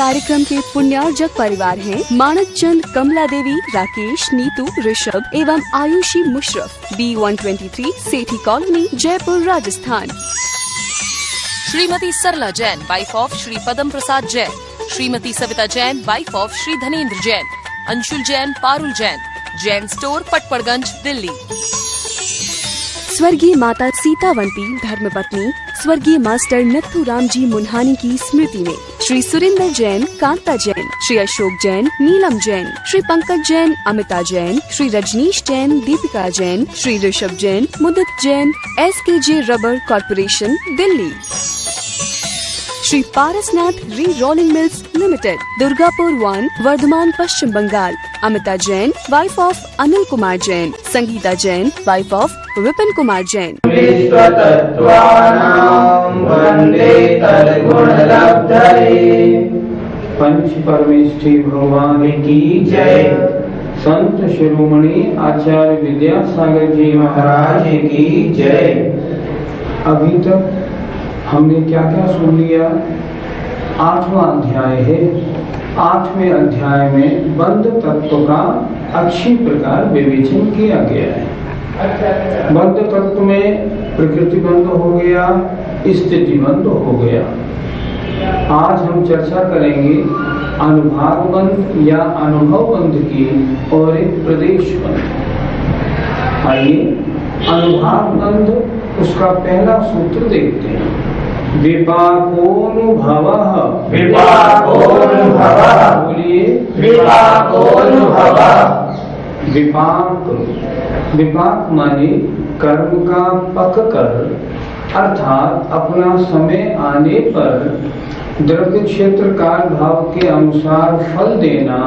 कार्यक्रम के पुण्यार्जक परिवार हैं मानक चंद, कमला देवी, राकेश, नीतू, ऋषभ एवं Ayushi Musharaf, B123 Sethi colony, Jaipur, Rajasthan. Shrimati Sarla Jain, wife of Shri Padam Prasad Jain. Shrimati Savita Jain, wife of Shri Dhanendra Jain. Anshul Jain, Parul Jain, Jain store, Patparganj, Delhi. स्वर्गीय माता सीतावंती धर्मपत्नी स्वर्गीय मास्टर नत्थू राम जी मुन्हानी की स्मृति में Shri Surendra Jain, Kanta Jain, Shri Ashok Jain, Neelam Jain, Shri Pankaj Jain, Amita Jain, Shri Rajneesh Jain, Deepika Jain, Shri Rishabh Jain, Mudit Jain, SKJ rubber corporation, Delhi. Shri Parasnath re rolling mills limited, Durgapur 1, Vardhaman, Paschim Bengal. Amita Jain, wife of Anil Kumar Jain. Sangeeta Jain, wife of Vipin Kumar Jain. पंच परमेष्ठी भगवान की जय। संत शिरोमणि आचार्य विद्यासागर जी महाराज की जय। अभी तक हमने क्या क्या सुन लिया? 8वां अध्याय है। 8वें अध्याय में बंध तत्व का अच्छी प्रकार विवेचन किया गया है। बंध तत्व में प्रकृति बंध हो गया, स्थिति बंध हो गया। आज हम चर्चा करेंगे अनुभाग बंध या अनुभव बंध की और एक प्रदेश बंध। आइए अनुभाग बंध, उसका पहला सूत्र देखते हैं। विपाकोनुभवः। विपाकोनुभवः। बोलिए विपाकोनुभवः। विपाक, विपाक माने कर्म का पक कर, अर्थात अपना समय आने पर द्रव्य क्षेत्र काल भाव के अनुसार फल देना,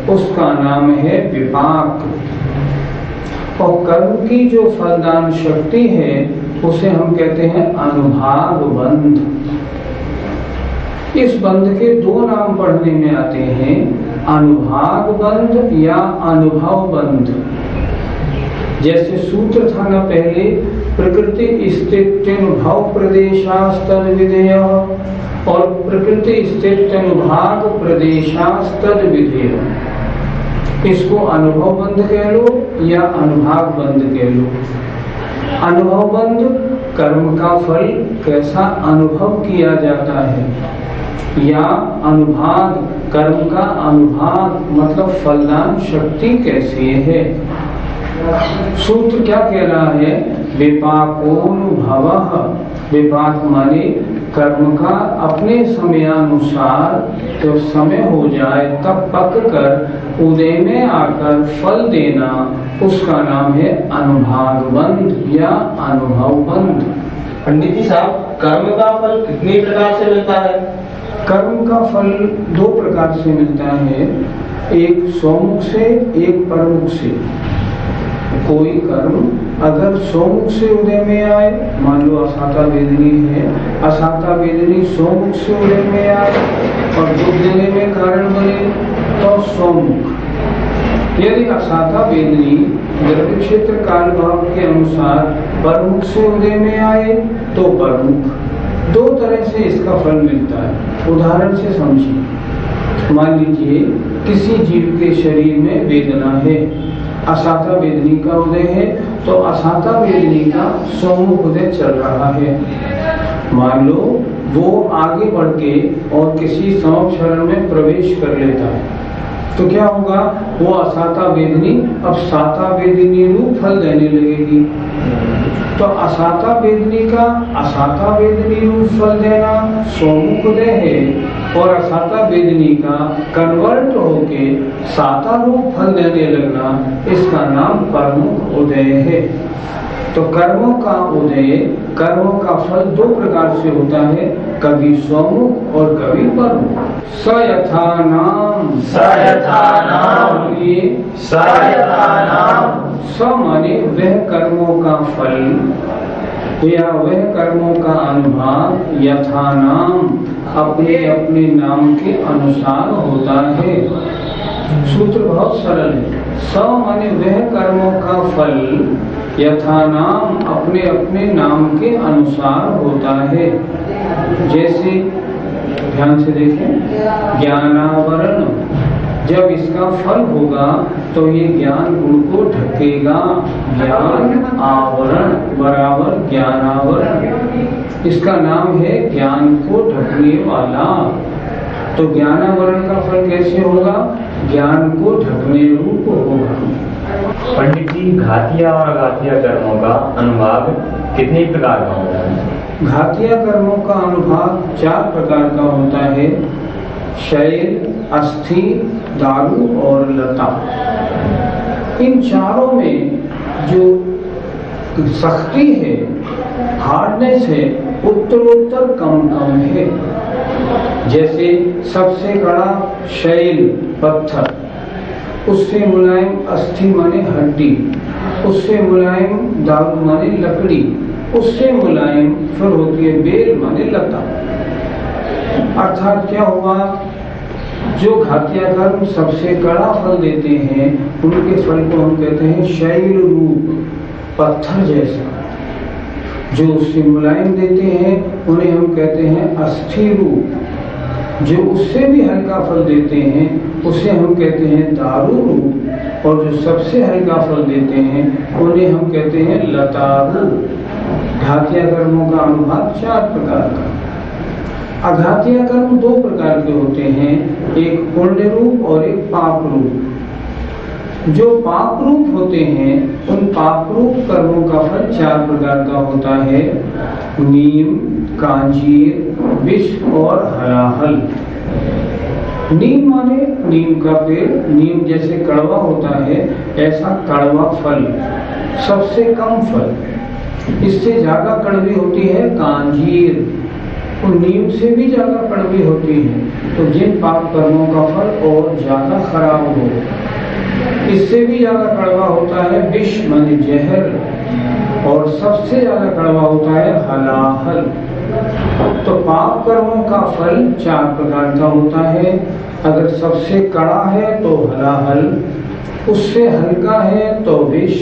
उसका नाम है विपाक। और कर्म की जो फलदान शक्ति है उसे हम कहते हैं अनुभाग बंध। इस बंध के 2 नाम पढ़ने में आते हैं, अनुभाग बंध या अनुभव बंध। जैसे सूत्र था ना पहले, प्रकृति स्थित्यनुभाव प्रदेशास्तद विधेय और प्रकृति स्थित्यनुभाग प्रदेशास्तद विधेय। इसको अनुभव बंध कह लो या अनुभाग बंध कह लो। अनुभव बंध, कर्म का फल कैसा अनुभव किया जाता है, या अनुभाग, कर्म का अनुभाग मतलब फलदान शक्ति कैसी है। सूत्र क्या कह रहा है? विपाकोनुभवः। विपाक माने कर्म का अपने समयानुसार जब समय हो जाए तब पक कर उदय में आकर फल देना, उसका नाम है अनुभाग बंध या अनुभव बंध। पंडित जी साहब, कर्म का फल कितने प्रकार से मिलता है? कर्म का फल 2 प्रकार से मिलता है, एक स्वमुख से, एक परमुख से। कोई कर्म अगर स्वमुख से उदय में आए, मान लो असाता वेदनी है, असाता वेदनी स्वमुख से उदय में आए और दुख देने में कारण बने तो स्वमुख। यदि असाता वेदनी द्रव्य क्षेत्र काल भाव के अनुसार परमुख से उदय में आए तो परमुख। 2 तरह से इसका फल मिलता है। उदाहरण से समझिए, मान लीजिए किसी जीव के शरीर में वेदना है, असाता वेदनी का उदय है, तो असाता वेदनी का स्वमुख उदय चल रहा है। मान लो वो आगे बढ़ के और किसी संवत्सरण में प्रवेश कर लेता है, तो क्या होगा? वो असाता वेदनी अब साता वेदनी रूप फल देने लगेगी। तो असाता वेदनी का असाता वेदनी रूप फल देना स्वमुख उदय है, और असाता वेदनी का कन्वर्ट होके साता रूप फल देने लगना, इसका नाम परमुख उदय है। तो कर्मों का उदय, कर्मों का फल 2 प्रकार से होता है, कभी स्वमुख और कभी परमुख। सयथा नाम, सयथा नाम, सयथा नाम। स माने वह कर्मों का फल या वह कर्मों का अनुभाग, यथा नाम अपने अपने नाम के अनुसार होता है। सूत्र बहुत सरल है। स माने वह कर्मों का फल, यथा नाम अपने अपने नाम के अनुसार होता है। जैसे ध्यान से देखें, ज्ञानावरण जब इसका फल होगा तो ये ज्ञान गुण को ढकेगा। ज्ञान आवरण बराबर ज्ञानावरण, इसका नाम है ज्ञान को ढकने वाला। तो ज्ञानावरण का फल कैसे होगा? ज्ञान को ढकने रूप होगा। पंडित जी, घातिया और अघातिया कर्मों का अनुभाग कितने प्रकार का होता है? घातिया कर्मों का अनुभाग 4 प्रकार का होता है। शैल, अस्थि, दारू और लता। इन चारों में जो सख्ती है, हार्डनेस है, उत्तरोत्तर कम है। जैसे सबसे कड़ा शैल पत्थर, उससे मुलायम अस्थि माने हड्डी, उससे मुलायम दारू माने लकड़ी, उससे मुलायम फिर होती है बेल माने लता। अर्थात क्या हुआ, जो घातिया कर्म सबसे कड़ा फल देते हैं उनके फल को हम कहते हैं शैल रूप, पत्थर जैसा। जो उससे मुलायम देते हैं उन्हें हम कहते हैं अस्थि रूप। जो उससे भी हल्का फल देते हैं उसे हम कहते हैं दारू रूप। और जो सबसे हल्का फल देते हैं उन्हें हम कहते हैं लता रूप। घातिया कर्मों का अनुभाग 4 प्रकार का। अघातिया कर्म 2 प्रकार के होते हैं, एक पुण्य रूप और एक पाप रूप। जो पाप रूप होते हैं उन पाप रूप कर्मों का फल 4 प्रकार का होता है। नीम, कांजीर, विष और हलाहल। नीम माने नीम का पेड़, नीम जैसे कड़वा होता है ऐसा कड़वा फल, सबसे कम फल। इससे ज्यादा कड़वी होती है कांजीर, तो नीम से भी ज्यादा कड़वी होती है। तो जिन पाप कर्मों का फल और ज्यादा खराब हो, इससे भी ज्यादा कड़वा होता है विष माने जहर, और सबसे ज्यादा कड़वा होता है हलाहल। तो पाप कर्मों का फल 4 प्रकार का होता है। अगर सबसे कड़ा है तो हलाहल, उससे हल्का है तो विष,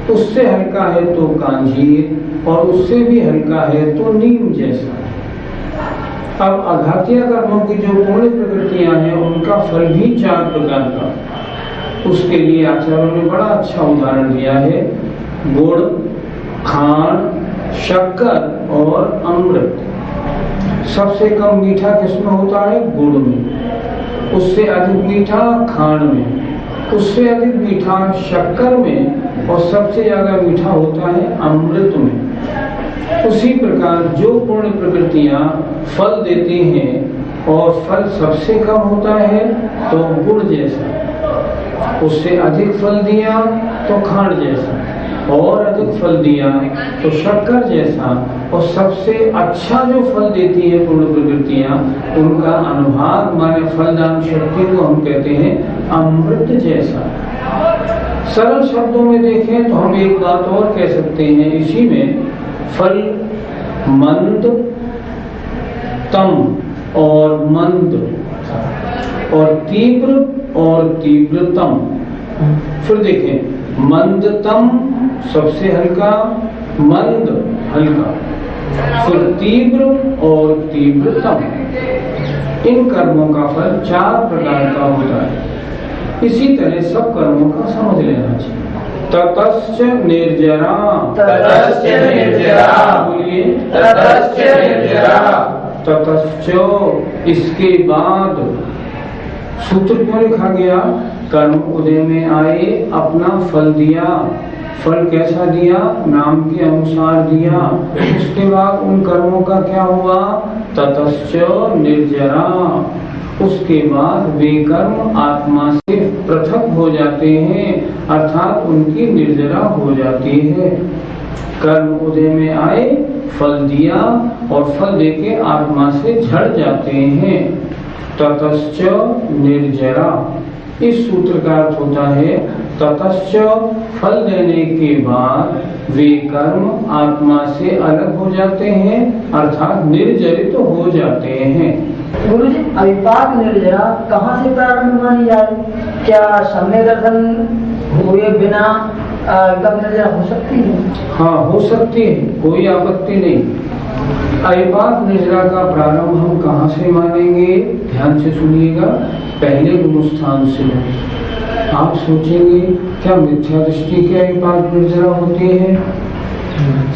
उससे हल्का है तो कांजीर, और उससे भी हल्का है तो नीम जैसा। अब अघातिया कर्मों की जो पूर्ण प्रकृतियां हैं उनका फल भी 4 प्रकार का। उसके लिए आचार्यों ने बड़ा अच्छा उदाहरण दिया है। गुड़, खांड, शक्कर और अमृत। सबसे कम मीठा किसमें होता है? गुड़ में। उससे अधिक मीठा खांड में, उससे अधिक मीठा शक्कर में, और सबसे ज्यादा मीठा होता है अमृत में। उसी प्रकार जो पूर्ण प्रकृतियां फल देते हैं और फल सबसे कम होता है तो गुड़ जैसा, उससे अधिक फल दिया तो खांड जैसा, और अधिक फल दिया तो शक्कर जैसा, और सबसे अच्छा जो फल देती है पूर्ण प्रकृतियां उनका अनुभाग माने फलदान शक्ति को हम कहते हैं अमृत जैसा। सरल शब्दों में देखें तो हम एक बात और कह सकते हैं इसी में, फल मंद, तम और मंद, और तीव्र और तीव्रतम। फिर देखें, मंदतम सबसे हल्का, मंद हल्का, फिर तीव्र और तीव्रतम। इन कर्मों का फल 4 प्रकार का होता है। इसी तरह सब कर्मों का समझ लेना चाहिए। ततश्च निर्जरा, ततश्च निर्जरा, बोलिए ततश्च निर्जरा। ततश्च इसके बाद, सूत्र क्यों लिखा गया? कर्म उदय में आए, अपना फल दिया। फल कैसा दिया? नाम के अनुसार दिया। उसके बाद उन कर्मों का क्या हुआ? ततश्च निर्जरा। उसके बाद वे कर्म आत्मा से पृथक हो जाते हैं, अर्थात उनकी निर्जरा हो जाती है। कर्म उदय में आए, फल दिया, और फल देके आत्मा से झड़ जाते हैं। ततश्च निर्जरा, इस सूत्र का अर्थ होता है ततश्च, फल देने के बाद वे कर्म आत्मा से अलग हो जाते हैं, अर्थात निर्जरित हो जाते हैं। गुरु जी, अविपाक निर्जरा कहाँ से प्रारंभ मानी जाए? क्या सम्यक दर्शन हुए बिना विपाक निर्जरा हो सकती है? हाँ, हो सकती है, कोई आपत्ति नहीं। अयपाक निर्जरा का प्रारंभ हम कहाँ से मानेंगे? ध्यान से सुनिएगा, पहले गुणस्थान से। आप सोचेंगे क्या मिथ्या दृष्टि के अयपाक निर्जरा होती है?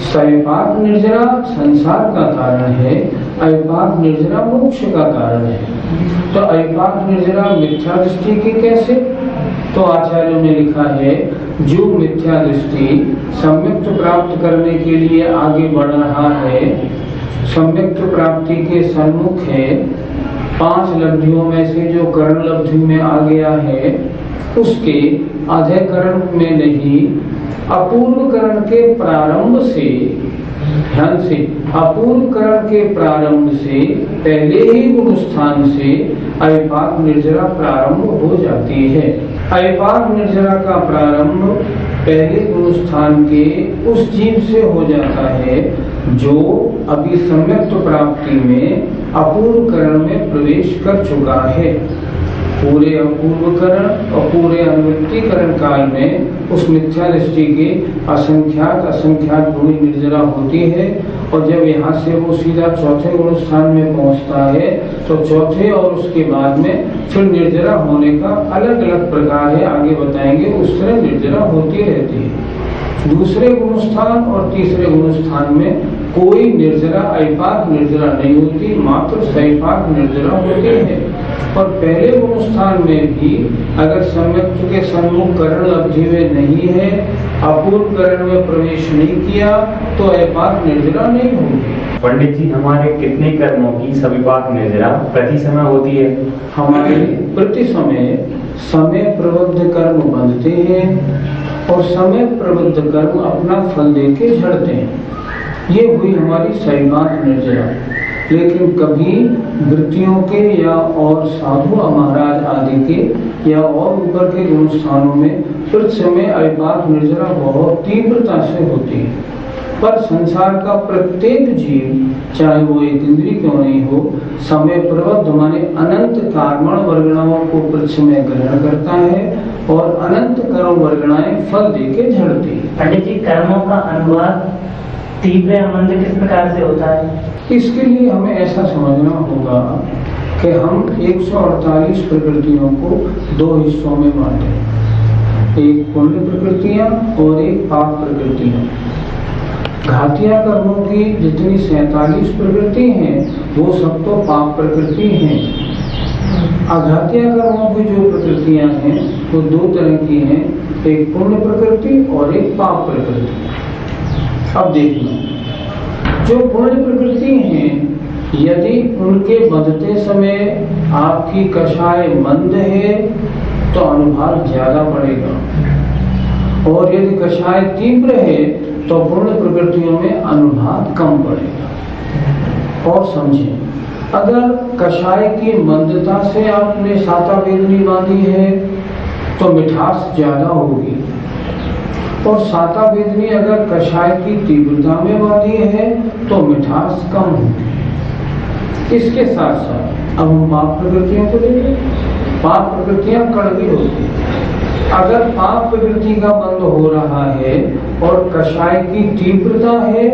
सयपाक निर्जरा संसार का कारण है, अयपाक निर्जरा मोक्ष का कारण है। तो अयपाक निर्जरा मिथ्या दृष्टि की कैसे? तो आचार्यों ने लिखा है, जो मिथ्या दृष्टि सम्यक्त प्राप्त करने के लिए आगे बढ़ रहा है, सम्यक्त प्राप्ति के सन्मुख है, 5 लब्धियों में से जो करण लब्धि में आ गया है, उसके अधःकरण में नहीं, अपूर्व करण के प्रारंभ से, ध्यान से, अपूर्व करण के प्रारंभ से, पहले ही गुणस्थान से अयपाक निर्जरा प्रारंभ हो जाती है। अयपाक निर्जरा का प्रारंभ पहले गुणस्थान के उस जीव से हो जाता है जो अभी सम्यक्त प्राप्ति में अपूर्व करण में प्रवेश कर चुका है। पूरे अपूर्वकरण और पूरे अनुवृत्तिकरण काल में उस मिथ्या दृष्टि के असंख्यात गुणी निर्जरा होती है, और जब यहाँ से वो सीधा चौथे गुण स्थान में पहुँचता है तो चौथे और उसके बाद में फिर निर्जरा होने का अलग अलग प्रकार है, आगे बताएंगे। उस तरह निर्जरा होती रहती है। दूसरे गुण स्थान और तीसरे गुण स्थान में कोई निर्जरा अयपाक निर्जरा नहीं होती, मात्र सयपाक निर्जरा होती है। और पहले गुण स्थान में भी अगर सम्यक्त के सन्मुख करण लब्धि में नहीं है, अपूर्व करण में प्रवेश नहीं किया, तो अयपाक निर्जरा नहीं होगी। पंडित जी, हमारे कितने कर्मों की सविपाक निर्जरा प्रति समय होती है? हमारे प्रति समय प्रबद्ध कर्म बंधते हैं और समय प्रबद्ध कर्म अपना फल देके झड़ते हैं। ये हुई हमारी सयपाक निर्जरा। लेकिन कभी वृत्तियों के या और साधु महाराज आदि के या और ऊपर के गुण स्थानों में फिर समय अयपाक निर्जरा बहुत तीव्रता से होती है। पर संसार का प्रत्येक जीव, चाहे वो एक इंद्रिय क्यों नहीं हो, समय प्रबद्ध माने अनंत कर्मण वर्गणाओं को प्रसमय ग्रहण करता है और अनंत कर्म वर्गणाएं फल देके झड़ती है। पंडित जी, कर्मों का अनुवाद तीव्र या मंद किस प्रकार से होता है? इसके लिए हमें ऐसा समझना होगा कि हम 148 प्रकृतियों को 2 हिस्सों में बांटे, एक पुण्य प्रकृतियां और एक पाप प्रकृतियां। घातिया कर्मों की जितनी 47 प्रकृति हैं वो सब तो पाप प्रकृति हैं। अघातिया कर्मों की जो प्रकृतियां हैं वो 2 तरह की हैं, एक पुण्य प्रकृति और एक पाप प्रकृति। अब देखना, जो पुण्य प्रकृति हैं, यदि उनके बंधते समय आपकी कषाय मंद है तो अनुभाग ज्यादा पड़ेगा, और यदि कषाय तीव्र है तो पुण्य प्रकृतियों में अनुभाग कम पड़ेगा। और समझें, अगर कषाय की मंदता से आपने साता वेदनी बांधी है तो मिठास ज्यादा होगी, और साता वेदनी अगर कषाय की तीव्रता में बांधी है तो मिठास कम होगी। इसके साथ साथ अब हम पाप प्रकृतियों को देखें। पाप प्रकृतियां कड़वी होती है। अगर पाप प्रकृति का बंध हो रहा है और कषाय की तीव्रता है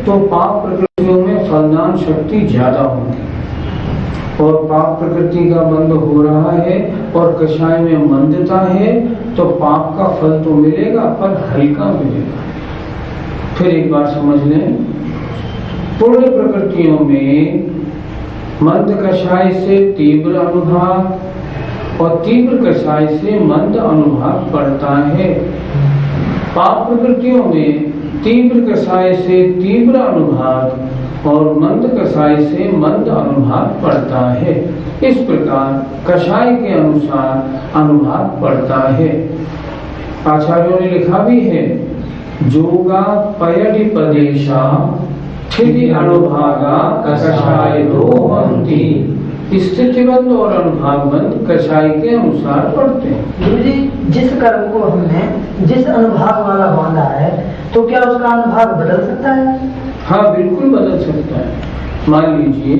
तो पाप प्रकृतियों में फलदान शक्ति ज्यादा होगी, और पाप प्रकृति का बंध हो रहा है और कषाय में मंदता है तो पाप का फल तो मिलेगा पर हल्का मिलेगा। फिर एक बार समझ लें, पुण्य प्रकृतियों में मंद कषाय से तीव्र अनुभाग और तीव्र कषाय से मंद अनुभाग पड़ता है। पाप प्रकृतियों में तीव्र कषाय से तीव्र अनुभाग और मंद कषाय से मंद अनुभाग पड़ता है। इस प्रकार कषाय के अनुसार अनुभाग पड़ता है। आचार्यों ने लिखा भी है, जोगा पयडि पदेशा स्थिति अनुभागा कषाय दो हंति। स्थितिबंध और अनुभागबंध कषाय के अनुसार पड़ते हैं। गुरु जी, जिस कर्म को हमने जिस अनुभाग वाला बांधा है तो क्या उसका अनुभाग बदल सकता है? हाँ, बिल्कुल बदल सकता है। मान लीजिए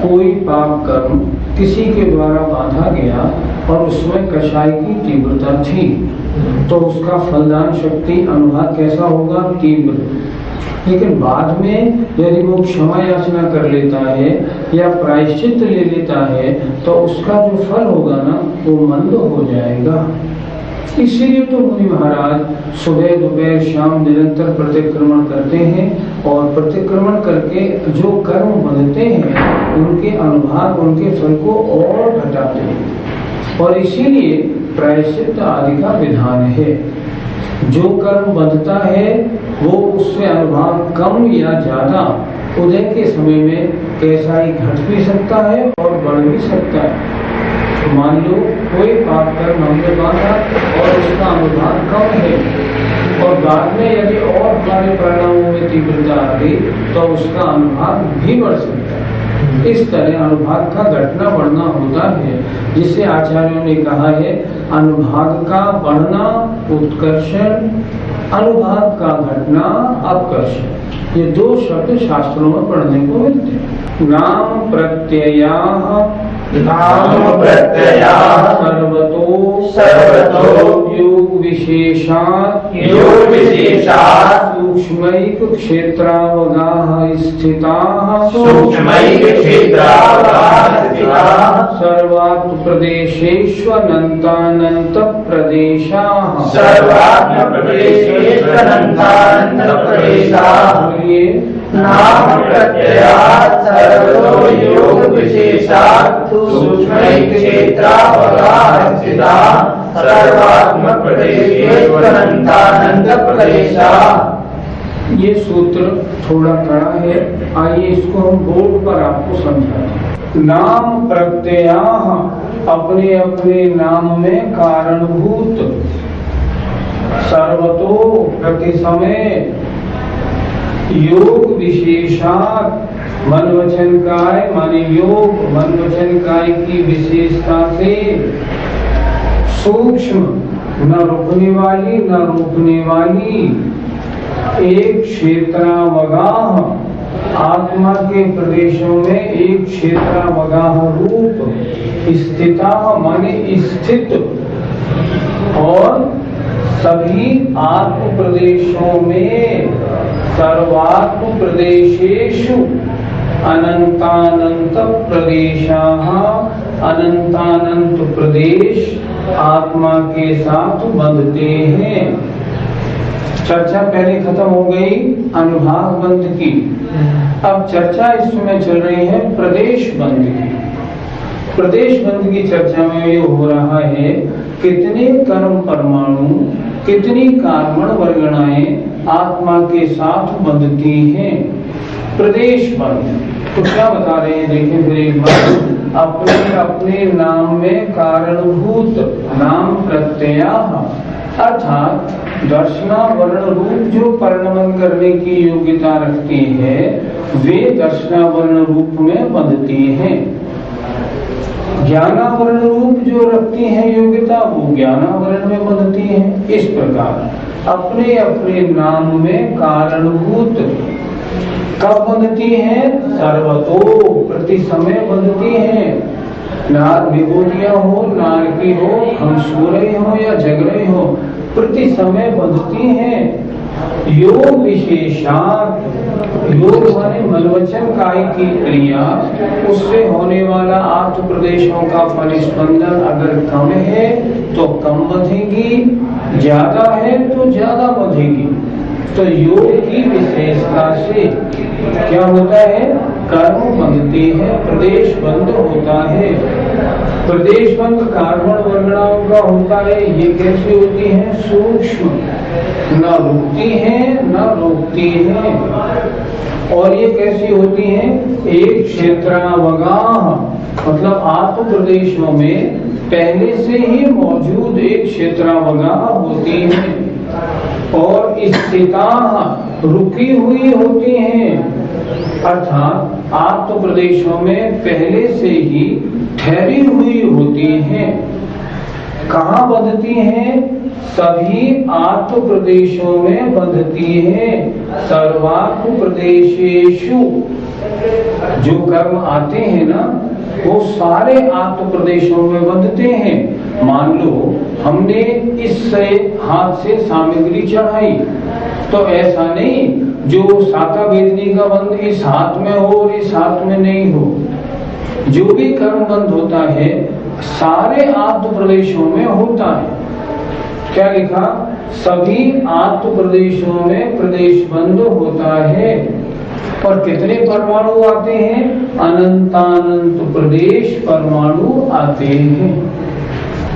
कोई पाप कर्म किसी के द्वारा बांधा गया और उसमें कषाय की तीव्रता थी, तो उसका फलदान शक्ति अनुभाग कैसा होगा? तीव्र। लेकिन बाद में यदि वो क्षमा याचना कर लेता है या प्रायश्चित ले लेता है तो उसका जो फल होगा ना वो मंद हो जाएगा। इसीलिए तो मुनि महाराज सुबह दोपहर शाम निरंतर प्रतिक्रमण करते हैं और प्रतिक्रमण करके जो कर्म बंधते हैं उनके अनुभाग उनके फल को और घटाते हैं और इसीलिए प्रायश्चित आदि का विधान है। जो कर्म बंधता है वो उससे अनुभाग कम या ज्यादा उदय के समय में कैसा ही घट भी सकता है और बढ़ भी सकता है। मान लो कोई पाप कर्म हमने बांधा और उसका अनुभाग कम है और बाद में यदि और हमारे परिणामों में तीव्रता आ गई तो उसका अनुभाग भी बढ़ सकता है। इस तरह अनुभाग का घटना बढ़ना होता है, जिसे आचार्यों ने कहा है अनुभाग का बढ़ना उत्कर्षण, अनुभाग का घटना अपकर्षण। ये दो शब्द शास्त्रों में पढ़ने को मिलते हैं। नाम प्रत्यया सर्वतो योग विशेषात् सूक्ष्मैक क्षेत्रावगाः स्थिताः सर्वात्म प्रदेशेष्वनन्तानन्त प्रदेशाः नाम प्रत्ययात् सर्वतो योग विशेषात् सूक्ष्मैक क्षेत्रावगाः स्थिताः सर्वात्म प्रदेशेष्वनन्तानन्त प्रदेशाः। ये सूत्र थोड़ा कड़ा है, आइए इसको हम बोर्ड पर आपको समझाएं। नाम प्रत्ययाः अपने अपने नाम में कारणभूत, सर्वतो प्रति समय, योग विशेषात् मन वचन काय माने योग मन वचन काय की विशेषता से, सूक्ष्म न रुकने वाली न रोकने वाली, एक क्षेत्रावगाह आत्मा के प्रदेशों में एक क्षेत्रावगाह रूप, स्थिता माने स्थित, और सभी आत्म प्रदेशों में सर्वात्म प्रदेशेषु अनंतानंत प्रदेशाः, अनंतानंत प्रदेश आत्मा के साथ बंधते हैं। चर्चा पहले खत्म हो गई अनुभाग बंध की, अब चर्चा इस समय चल रही है प्रदेश बंध की। प्रदेश बंध की चर्चा में ये हो रहा है कितने कर्म परमाणु, कितनी कार्बन वर्गणाएं आत्मा के साथ बंधती हैं। प्रदेश बंध तो क्या बता रहे हैं, देखें फिर एक बार। अपने अपने नाम में कारणभूत नाम प्रत्यया, अर्थात दर्शना वर्ण रूप जो परिणमन करने की योग्यता रखती है वे दर्शना वर्ण रूप में बंधती हैं। ज्ञानावरण रूप जो रखती हैं योग्यता वो ज्ञानावरण में बंधती हैं। इस प्रकार अपने अपने नाम में कारणभूत कब बंधती हैं? सर्वतो प्रति समय बंधती हैं। नार विभूतियां हो, नार की हो, हम सो रहे हो या जग रहे हो, प्रति समय बंधती हैं। योग विशेषात, योग माने मनवचन काय की क्रिया, उससे होने वाला आत्म प्रदेशों का फल स्पंदन अगर कम है तो कम बंधेगी, ज्यादा है तो ज्यादा बंधेगी। तो योग की विशेषता से क्या होता है? कर्म बंधते हैं, प्रदेश बंध होता है। प्रदेश बंध कार्बन वर्गणाओं का होता है। ये कैसे होती है? सूक्ष्म, न रुकती है न रोकती है। और ये कैसी होती है? एक क्षेत्रावगाह, मतलब आत्म प्रदेशों में पहले से ही मौजूद एक क्षेत्रावगाह होती है और स्थिता रुकी हुई होती हैं, अर्थात आत्म प्रदेशों में पहले से ही ठहरी हुई होती हैं। कहाँ बंधती हैं? सभी आत्म प्रदेशों में बंधती हैं। सर्वात्म प्रदेशेषु जो कर्म आते हैं ना वो सारे आत्म प्रदेशों में बंधते हैं। मान लो हमने इससे हाथ से सामग्री चढ़ाई तो ऐसा नहीं जो साता वेदनी का बंध इस हाथ में हो और इस हाथ में नहीं हो। जो भी कर्म बंध होता है सारे आत्म प्रदेशों में होता है। क्या लिखा? सभी आत्म प्रदेशों में प्रदेश बंध होता है। और कितने परमाणु आते हैं? अनंतानंत प्रदेश परमाणु आते हैं।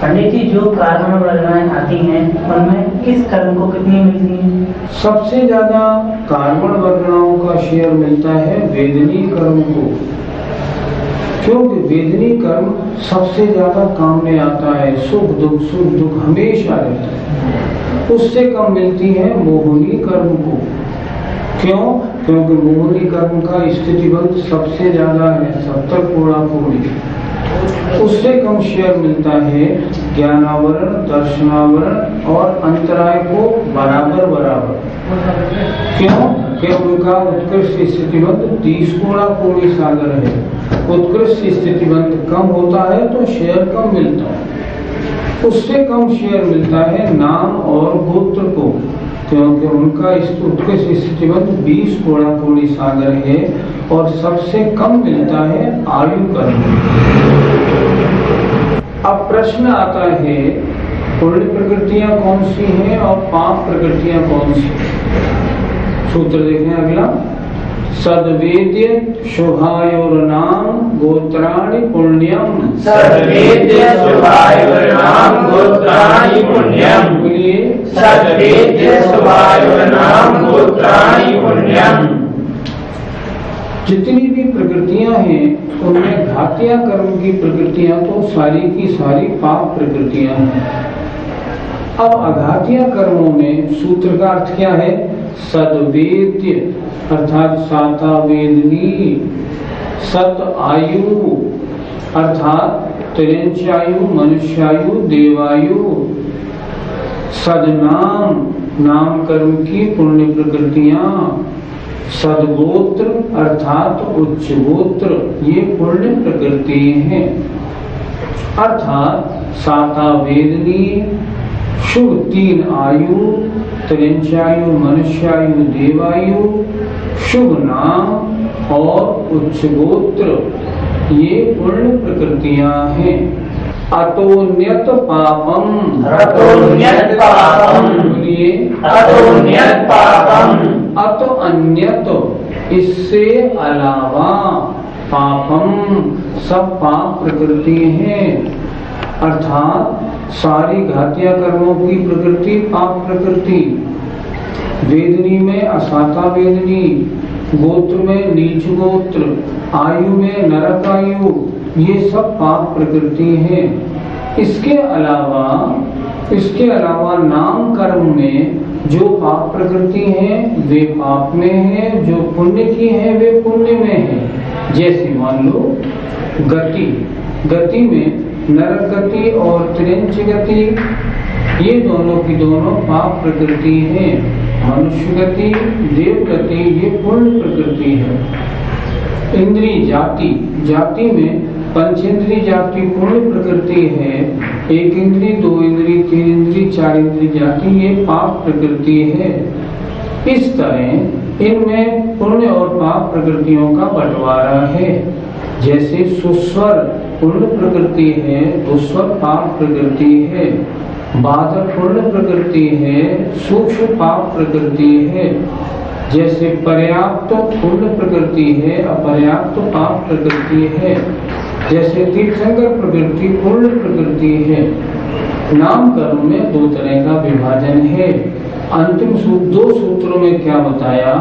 पंडित जी, जो कार्बन वर्णाएं आती हैं उनमें किस कर्म को कितनी मिलती है? सबसे ज्यादा कार्बन वर्णाओं का शेयर मिलता है वेदनी कर्म को, क्योंकि वेदनी कर्म सबसे ज्यादा काम में आता है। सुख दुख हमेशा रहता है। उससे कम मिलती है मोहनी कर्म को। क्यों? क्योंकि मोहनी कर्म का स्थितिबंध सबसे ज्यादा है, 70 कोड़ा कोड़ी। उससे कम शेयर मिलता है ज्ञानावरण, दर्शनावरण और अंतराय को बराबर बराबर। क्यों? क्योंकि उनका उत्कृष्ट स्थितिबंध 30 कोड़ा कोड़ी सागर है। उत्कृष्ट स्थितिबंध कम होता है तो शेयर कम मिलता है। उससे कम शेयर मिलता है नाम और गोत्र को, क्योंकि उनका उत्कृष्ट स्थितिबंध 20 कोड़ा कोड़ी सागर है। और सबसे कम मिलता है आयु कर्म। अब प्रश्न आता है पुण्य प्रकृतियां कौन सी हैं और पाप प्रकृतियां कौन सी? सूत्र देखें अगला। सद्वेद्य शुभायोर्नाम गोत्राणि पुण्यम। सद्वेद्य शुभायोर्नाम गोत्राणि पुण्यम। बोलिए, सद्वेद्य शुभायोर्नाम गोत्राणि पुण्यम। जितनी भी प्रकृतियां हैं उनमें घातिया कर्म की प्रकृतियां तो सारी की सारी पाप प्रकृतियां हैं। अब अघातिया कर्मों में सूत्र का अर्थ क्या है? सद्वेद्य अर्थात साता वेदनी, सत आयु अर्थात त्रिंचायु, मनुष्यायु, देवायु, सदनाम नाम कर्म की पुण्य प्रकृतियां, सदगोत्र अर्थात उच्च गोत्र, ये पुण्य प्रकृति हैं। अर्थात साता वेदनी, शुभ 3 आयु, त्रिंचायु, मनुष्यायु, देवायु, शुभ नाम और उच्च गोत्र, ये पुण्य प्रकृतियां हैं। अतोन्यत पापम। अतोन्यत पापम। बोलिए, अतोन्यत पापम। अत अन्यत इससे अलावा, पापम सब पाप प्रकृति हैं। अर्थात सारी घातिया कर्मों की प्रकृति पाप प्रकृति। वेदनी में असाता वेदनी, गोत्र में नीच गोत्र, आयु में नरक आयु, ये सब पाप प्रकृति हैं। इसके अलावा नाम कर्म में जो पाप प्रकृति हैं वे पाप में हैं, जो पुण्य की हैं वे पुण्य में हैं। जैसे मान लो गति में नरक गति और त्रिंच गति, ये दोनों की दोनों पाप प्रकृति हैं। मनुष्य गति, देव गति, ये पुण्य प्रकृति है। इंद्री जाति में पंचेंद्री जाति पुण्य प्रकृति है। 1 इंद्री, 2 इंद्री, 3 इंद्री, 4 इंद्री जाति, ये पाप प्रकृति है। इस तरह इनमें पुण्य और पाप प्रकृतियों का बंटवारा है। जैसे सुस्वर पुण्य प्रकृति है, दुस्वर पाप प्रकृति है। बाधक पुण्य प्रकृति है, सूक्ष्म पाप प्रकृति है। जैसे पर्याप्त पुण्य प्रकृति है, अपर्याप्त पाप प्रकृति है। जैसे तीर्थंकर प्रकृति पुण्य प्रकृति है। नाम कर्म में 2 तरह का विभाजन है। अंतिम 2 सूत्रों में क्या बताया?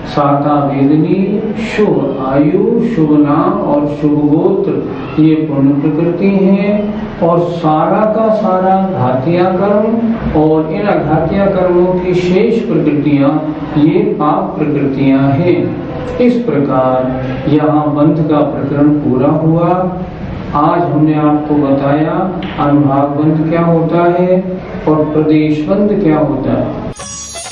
साता वेदनी, शुभ आयु, शुभ नाम और शुभ गोत्र, ये पुण्य प्रकृति हैं। और सारा का सारा घातिया कर्म और इन अघातिया कर्मों की शेष प्रकृतियां, ये पाप प्रकृतियां हैं। इस प्रकार यहाँ बंध का प्रकरण पूरा हुआ। आज हमने आपको बताया अनुभाग बंध क्या होता है और प्रदेश बंध क्या होता है।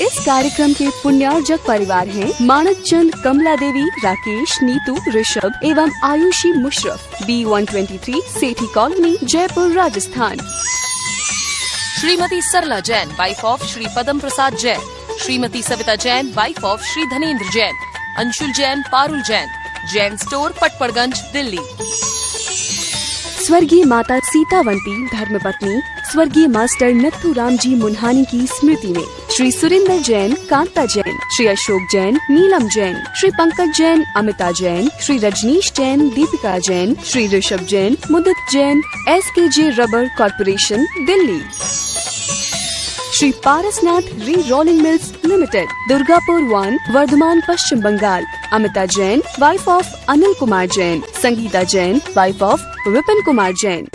इस कार्यक्रम के पुण्यार्जक परिवार हैं मानक चंद, कमला देवी, राकेश, नीतू, ऋषभ एवं Ayushi Musharaf, B123 Sethi colony, Jaipur, Rajasthan. Shrimati Sarla Jain, wife of Shri Padam Prasad Jain. Shrimati Savita Jain wife of Shri Dhanendra Jain, Anshul Jain Parul Jain, Jain store Patparganj Delhi. स्वर्गीय माता सीतावंती धर्मपत्नी स्वर्गीय मास्टर नथुराम जी मुन्हानी की स्मृति में Shri Surendra Jain, Kanta Jain, Shri Ashok Jain, Neelam Jain, Shri Pankaj Jain, Amita Jain, Shri Rajneesh Jain, Deepika Jain, Shri Rishabh Jain, Mudit Jain, SKJ rubber corporation Delhi. Shri Parasnath re rolling mills limited, Durgapur 1, Vardhaman Paschim Bengal. Amita Jain wife of Anil Kumar Jain, Sangeeta Jain wife of Vipin Kumar Jain.